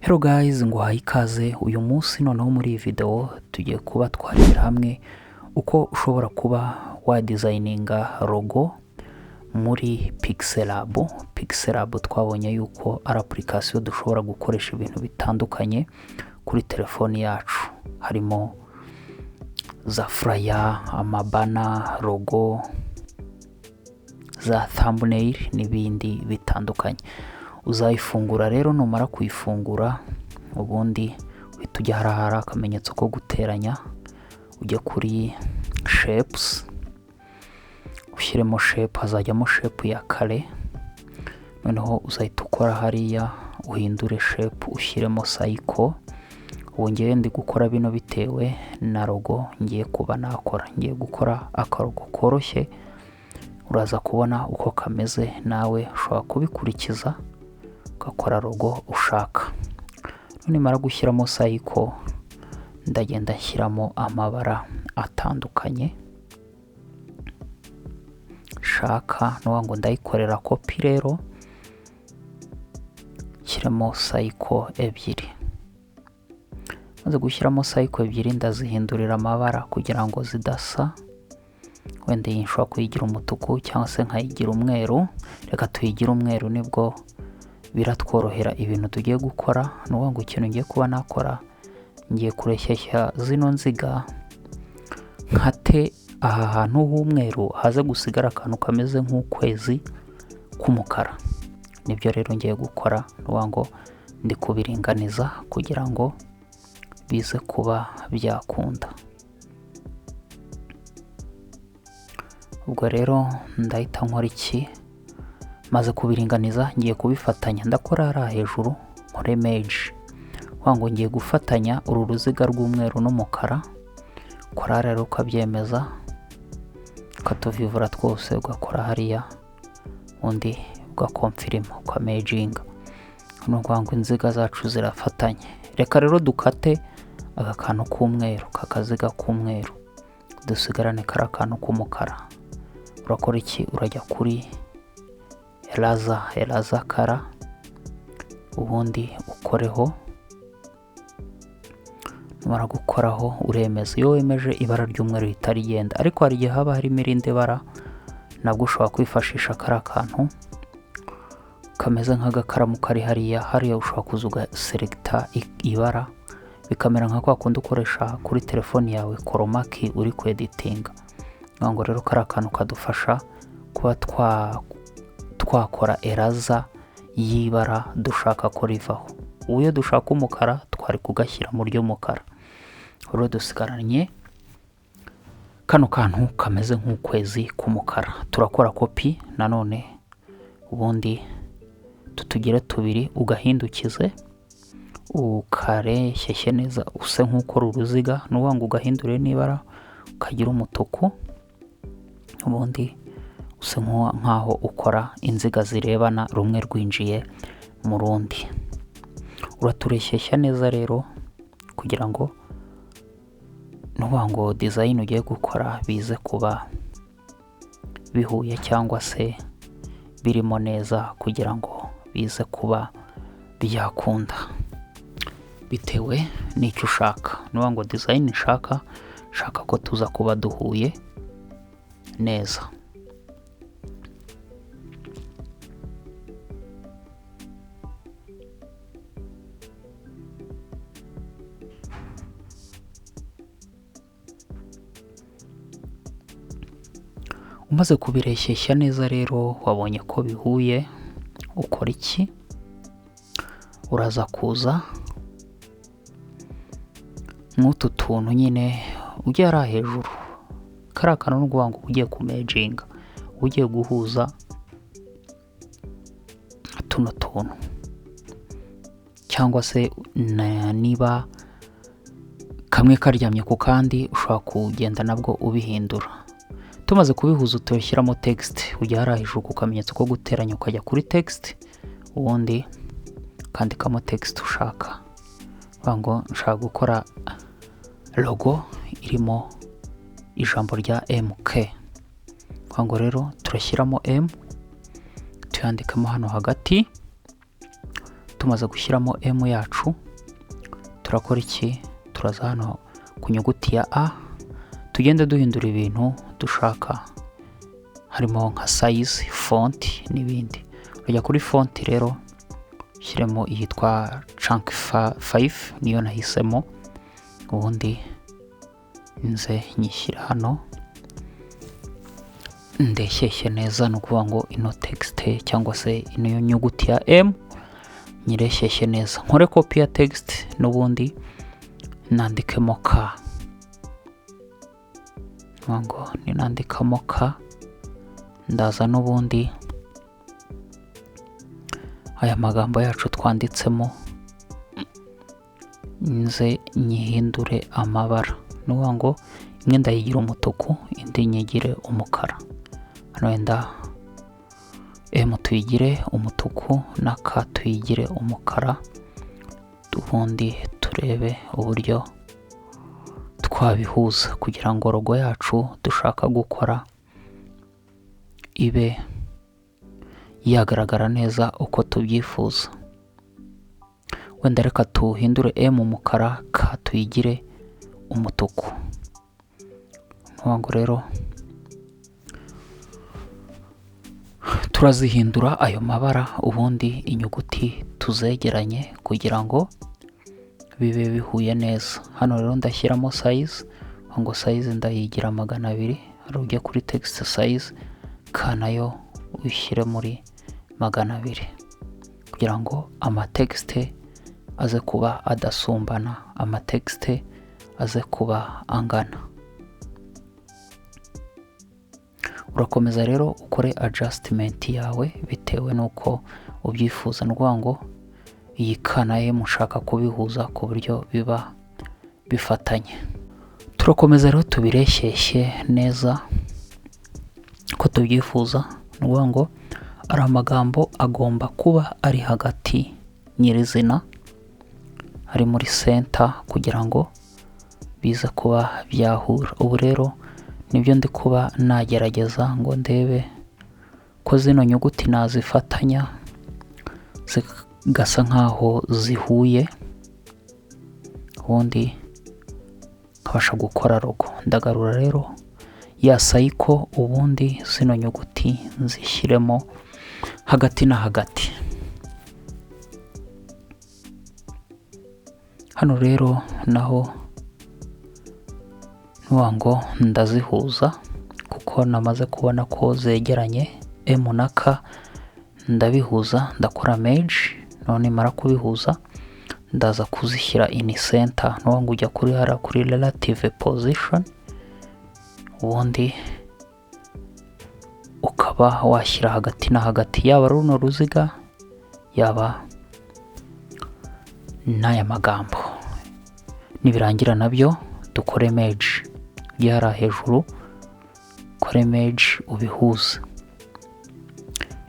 Hello guys, nguhaye ikaze. Uyu munsi noneho muri iyi video tugiye kuba twarebera hamwe uko ushobora kuba wadesigninga logo muri Pixelab. Pixelab twabonye yuko ari application dushobora gukoresha ibintu bitandukanye kuri telefoni yacu, harimo za flyer, amabana, logo, za thumbnail n'ibindi bitandukanye. Uzayifungura rero, numara kuyifungura ubundi uhita ujya hari akamenyetso ko guteranya, ujya kuri shapes, ushyiremo shape, hazajyamo shape ya kare, noneho uzahita ukora hariya uhindure shape ushyiremo cycle. Ubu ngiye ndi gukora bino bitewe na logo ngiye kuba nakora. Ngiye gukora akarogo koroshye, uraza kubona uko kameze, nawe ushobora kubikurikiza ugakora logo ushaka. Nimara gushyiramo cycle, ndagenda nshyiramo amabara atandukanye shaka, no ngo ndayikorera copy. Rero nshyiramo cycle ebyiri, maze gushyiramo cycle ebyiri ndazihindurira amabara kugira ngo zidasa. Wenda iyi nshobora kuyigira umutuku cyangwa se nkayigira umweru. Reka tuyigira umweru, nibwo biratworohera ibintu tugiye gukora. Nuvuga ngo ikintu ngiye kuba nakora, ngiye kureshyeshya zino nziga nkate aha hantu h'umweru haze gusigara akantu kameze nk'ukwezi k'umukara. Nibyo rero ngiye gukora, nuvuga ngo ndi kubiringaniza kugira ngo bize kuba byakunda. Ubwo rero ndahita nkora iki, maze kubiringaniza ngiye kubifatanya. Ndakora hariya hejuru nkore merge, ngo ngiye gufatanya uru ruziga rw'umweru n'umukara. Kora rero ukabyemeza, ukatuvivura twose, ugakora hariya, undi ugakonfirima, ukamerginga. Nuvuga ngo inziga zacu zirafatanye. Reka rero dukate aka kantu k'umweru, kakaziga k'umweru, dusigarane kari akantu k'umukara. Urakora iki? Urajya kuri eraza kara, ubundi ukoreho. Numara gukoraho uremeza. Iyo wemeje ibara ry'umweru ritarigenda, ariko hari igihe haba harimo irindi bara, nabwo ushobora kwifashisha kari akantu kameze nk'agakaramu kari hariya ushobora kuza ugaselecta ibara, bikamera nka kwa kundi ukoresha kuri telefoni yawe chroma key uri kweditinga. Ngo rero kari akantu kadufasha kuba twakora eraza y'ibara dushaka ko rivaho. Uyo dushaka umukara twari kugashyira mu ry'umukara. Rero dusigaranye kano kantu kameze nk'ukwezi k'umukara. Turakora copy nanone, ubundi tutugire tubiri, ugahindukize, ukareshyeshye neza, use nk'ukora uruziga. Nuvuga ngo ugahindure n'ibara ukagira umutuku, ubundi use nk'aho ukora inziga zirebana, rumwe rwinjiye mu rundi. Uratureshyeshya neza rero kugira ngo nuvuga ngo design ugiye gukora bize kuba bihuye cyangwa se birimo neza, kugira ngo bize kuba byakunda bitewe n'icyo ushaka. Nuvuga ngo design nshaka ko tuza kuba duhuye neza. Umaze kubireshyeshya neza rero, wabonye ko bihuye, ukora iki? Uraza kuza nk'utu tuntu nyine ujya hariya hejuru, kari akantu n'uvuga ngo ugiye kumerginga, ugiye guhuza tuno tuntu, cyangwa se niba kamwe karyamye ku kandi ushobora kugenda nabwo ubihindura. Tumaze kubihuza tuyashyiramo text, ujya hariya hejuru ku kamenyetso ko guteranya, ukajya kuri text, ubundi kandikamo text ushaka. Ngo nshaka gukora logo irimo ijambo rya MK. Ngo rero turashyiramo M, tuyandikamo hano hagati, tumaze gushyiramo M yacu turakora iki? Turaza hano ku nyuguti ya A tugende duhindura ibintu dushaka, harimo nka size, font n'ibindi. Urajya kuri font rero ushyiremo iyitwa chunk 5 niyo nahisemo, ubundi nze nyishyira hano ndeshyeshye neza, ni ukuvuga ngo ino text cyangwa se ino nyuguti ya M nyireshyeshye neza. Nkore copy ya text n'ubundi nandikemo K, ngo ninandikamo K, ndaza n'ubundi aya magambo yacu twanditsemo nze nyihindure amabara, nuvuga ngo imwe ndayigira umutuku indi nyigire umukara. Hano wenda M tuyigire umutuku na K tuyigire umukara, ubundi turebe uburyo twabihuza kugira ngo logo yacu dushaka gukora ibe yagaragara neza uko tubyifuza. Wenda reka tuhindure M umukara, K tuyigire umutuku. Nuvuga rero turazihindura ayo mabara, ubundi inyuguti tuzegeranye kugira ngo bibe bihuye neza. Hano rero ndashyiramo size, ngo size ndayigira 200, hari ujya kuri text size, K nayo uyishyire muri 200 kugira ngo amatext aze kuba adasumbana, amatext aze kuba angana. Urakomeza rero ukore adjustment yawe bitewe nuko ubyifuza, nukuvuga ngo iyi K na M mushaka kubihuza ku buryo biba bifatanye. Turakomeza rero tubireshyeshye neza ko tubyifuza, nukuvuga ngo ari amagambo agomba kuba ari hagati nyirizina, ari muri center kugira ngo biza kuba byahura. Ubu rero nibyo ndi kuba nagerageza ngo ndebe ko zino nyuguti nazifatanya zigasa nkaho zihuye, ubundi nkabasha gukora logo. Ndagarura rero ya cycle, ubundi zino nyuguti nzishyiremo hagati na hagati. Hano rero naho nuvuga ngo ndazihuza kuko namaze kubona ko zegeranye. M na K ndabihuza, ndakora merge, none mara kubihuza ndaza kuzishyira in center, nuvuga ngo ujya kuri relative position, ubundi ukaba washyira hagati na hagati, yaba runo ruziga yaba n'aya magambo. Nibirangira nabyo dukore merge, yara hejuru kore merge ubihuze.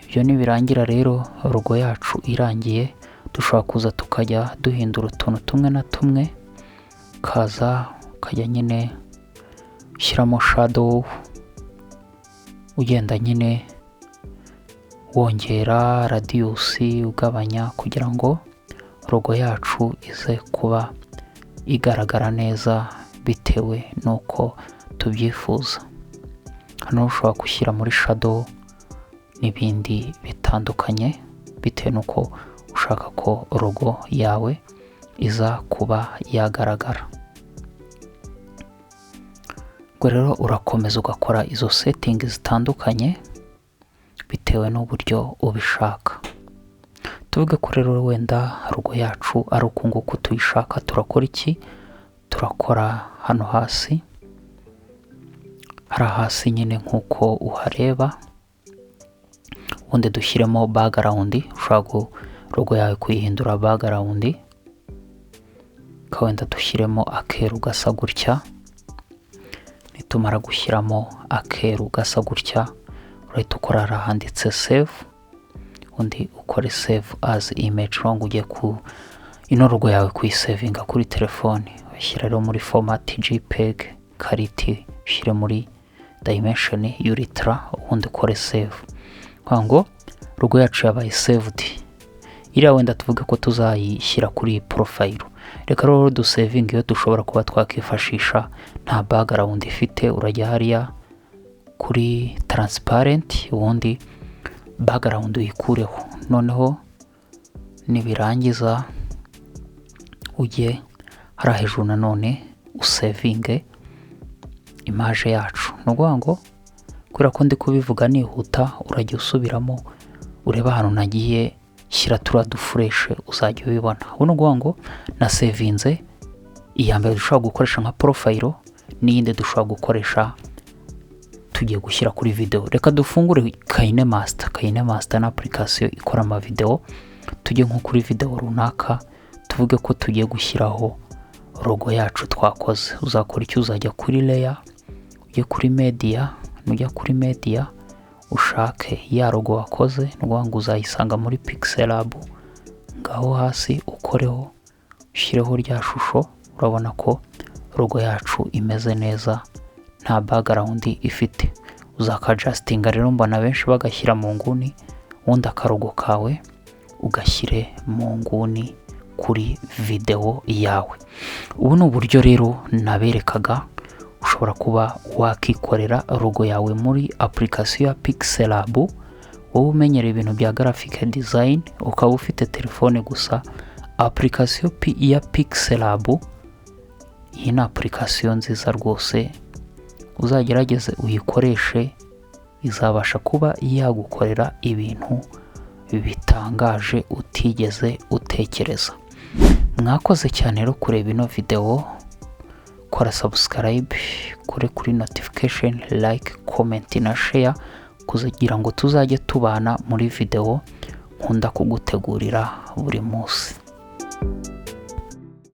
Ibyo nibirangira rero logo yacu irangiye, dushobora kuza tukajya duhindura utuntu tumwe na tumwe, kaza ukajya nyine ushyiramo shadow, ugenda nyine wongera radius, ugabanya kugira ngo logo yacu ize kuba igaragara neza bitewe nuko tubyifuza. Hano ushobora gushyira muri shadow n'ibindi bitandukanye bitewe nuko ushaka ko logo yawe iza kuba yagaragara. Ubwo rero urakomeza ugakora izo settings zitandukanye bitewe n'uburyo ubishaka. Tuvuge ko rero wenda logo yacu ari uku nguku tuyishaka, turakora iki? Turakora hano hasi, hari hasi nyine nkuko uhareba, ubundi dushyiremo background. Ushobora logo yawe kuyihindura background, kawenda dushyiremo akeru gasa gutya. Nitumara gushyiramo akeru gasa gutya, urahita ukora handitse save, undi ukore save as image, ngo ujye ku ino logo yawe kuyisavinga kuri telefone. Ushyira rero muri format JPEG, quality ushyire muri dimension ultra, ubundi ukore save. Ngo logo yacu yabaye saved. iriya wenda tuvuge ko tuzayishyira kuri profile. Reka rero dusevinga iyo dushobora kuba twakifashisha nta background ifite. Urajya hariya kuri transparent ubundi background uyikureho, noneho nibirangiza ujye hariya hejuru nanone usevinge image yacu. Ni ukuvuga ngo kubera ko ndi kubivuga nihuta, urajya usubiramo ureba ahantu nagiye shyira turiya dufureshe uzajya ubibona. Ubu ni ukuvuga ngo na sevinze iya mbere dushobora gukoresha nka profile, n'iyindi dushobora gukoresha tugiye gushyira kuri video. Reka dufungure KineMaster. KineMaster ni application ikora ama video. Tujye nko kuri video runaka, tuvuge ko tugiye gushyiraho logo yacu twakoze. Uzakora icyo, uzajya kuri layer, ujye kuri media, nujya kuri media ushake ya logo wakoze, n'uvuga ngo uzayisanga muri Pixelab. Ngaho hasi ukoreho, ushyireho rya shusho. Urabona ko logo yacu imeze neza, nta background ifite. Uzakajustinga rero, mbona benshi bagashyira mu nguni, ubundi akarogo kawe ugashyire mu nguni kuri video yawe. Ubu ni uburyo rero naberekaga ushobora kuba wakikorera logo yawe muri application ya Pixelab. Wowe umenyera ibintu bya graphic design, ukaba ufite telefone gusa, application ya Pixelab iyi ni application nziza rwose, uzagerageze uyikoreshe, izabasha kuba yagukorera ibintu bitangaje utigeze utekereza. Mwakoze cyane rero kureba ino video, kora subscribe, kore kuri notification, like, comment na share kugira ngo tuzajye tubana muri video nkunda kugutegurira buri munsi.